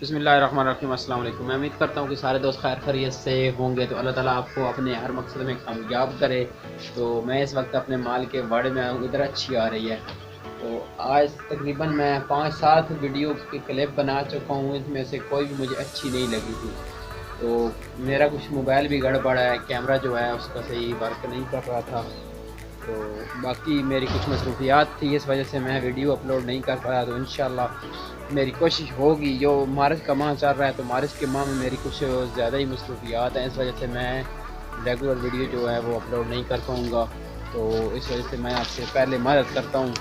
بسم اللہ الرحمن الرحیم۔ السلام علیکم۔ میں امید کرتا ہوں کہ سارے دوست خیر خیریت سے ہوں گے، تو اللہ تعالیٰ آپ کو اپنے ہر مقصد میں کامیاب کرے۔ تو میں اس وقت اپنے مال کے واڑے میں ہوں، ادھر اچھی آ رہی ہے۔ تو آج تقریباً میں 5-7 ویڈیو کی کلپ بنا چکا ہوں، اس میں سے کوئی بھی مجھے اچھی نہیں لگی تھی۔ تو میرا کچھ موبائل بھی گڑبڑ ہے، کیمرہ جو ہے اس کا صحیح ورک نہیں کر رہا تھا۔ تو باقی میری کچھ مصروفیات تھی، اس وجہ سے میں ویڈیو اپلوڈ نہیں کر پایا۔ تو انشاءاللہ میری کوشش ہوگی، جو مارچ کا ماہ چل رہا ہے تو مارچ کے ماہ میں میری کچھ زیادہ ہی مصروفیات ہیں، اس وجہ سے میں ریگولر ویڈیو جو ہے وہ اپلوڈ نہیں کر پاؤں گا۔ تو اس وجہ سے میں آپ سے پہلے معذرت کرتا ہوں۔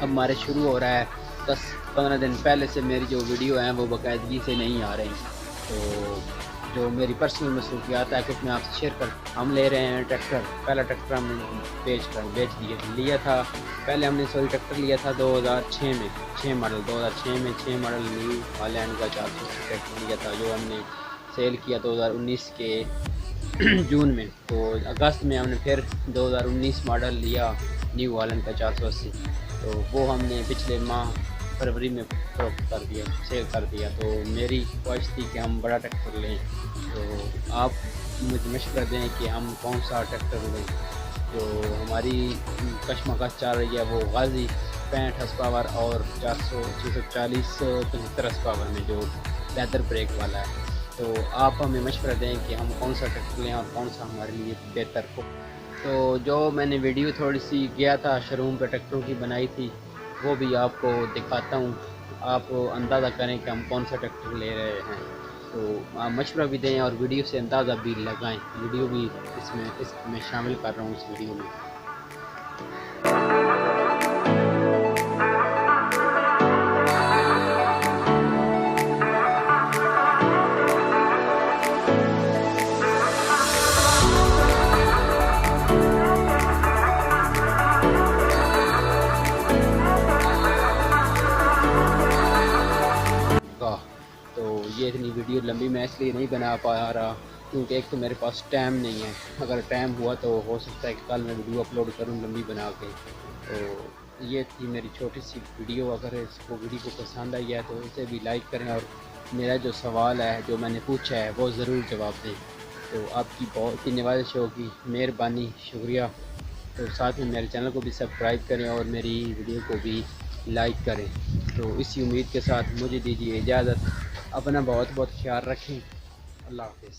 اب مارچ شروع ہو رہا ہے، 10-15 دن پہلے سے میری جو ویڈیو ہیں وہ باقاعدگی سے نہیں آ رہی۔ تو جو میری پرسنل مصروفیات ہے کچھ میں آپ سے شیئر کر۔ ہم لے رہے ہیں ٹریکٹر، پہلا ٹریکٹر ہم نے بیچ لیا تھا۔ پہلے ہم نے ٹریکٹر لیا تھا 2006 میں، 6 ماڈل 2006 میں 6 ماڈل نیو ہالینڈ کا 400 ٹریکٹر لیا تھا، جو ہم نے سیل کیا 2019 کے جون میں۔ تو اگست میں ہم نے پھر 2019 ماڈل لیا نیو ہالینڈ کا 480، تو وہ ہم نے پچھلے ماہ فروری میں فروخت کر دیا، سیل کر دیا۔ تو میری خواہش تھی کہ ہم بڑا ٹریکٹر لیں، تو آپ مجھے مشورہ دیں کہ ہم کون سا ٹریکٹر لیں۔ جو ہماری کشمکش چل رہی ہے وہ غازی 65 ہارس پاور اور 640 75 ہارس پاور میں جو لیدر بریک والا ہے۔ تو آپ ہمیں مشورہ دیں کہ ہم کون سا ٹریکٹر لیں اور کون سا ہمارے لیے بہتر ہو۔ تو جو میں نے ویڈیو تھوڑی سی گیا تھا شو روم پہ ٹریکٹروں کی بنائی تھی، وہ بھی آپ کو دکھاتا ہوں، آپ اندازہ کریں کہ ہم کون سا ٹریکٹر لے رہے ہیں۔ تو آپ مشورہ بھی دیں اور ویڈیو سے اندازہ بھی لگائیں، ویڈیو بھی اس میں شامل کر رہا ہوں اس ویڈیو میں۔ تو یہ اتنی ویڈیو لمبی میں اس لیے نہیں بنا پا رہا کیونکہ ایک تو میرے پاس ٹائم نہیں ہے، اگر ٹائم ہوا تو ہو سکتا ہے کہ کل میں ویڈیو اپلوڈ کروں لمبی بنا کے۔ تو یہ تھی میری چھوٹی سی ویڈیو، اگر اس کو ویڈیو کو پسند آئی ہے تو اسے بھی لائک کریں، اور میرا جو سوال ہے جو میں نے پوچھا ہے وہ ضرور جواب دیں۔ تو آپ کی بہت ہی نوازش ہوگی، مہربانی، شکریہ۔ تو ساتھ میں میرے چینل کو بھی سبسکرائب کریں اور میری ویڈیو کو بھی لائک کریں۔ تو اسی امید کے ساتھ مجھے دیجیے اجازت، اپنا بہت بہت خیال رکھیں۔ اللہ حافظ۔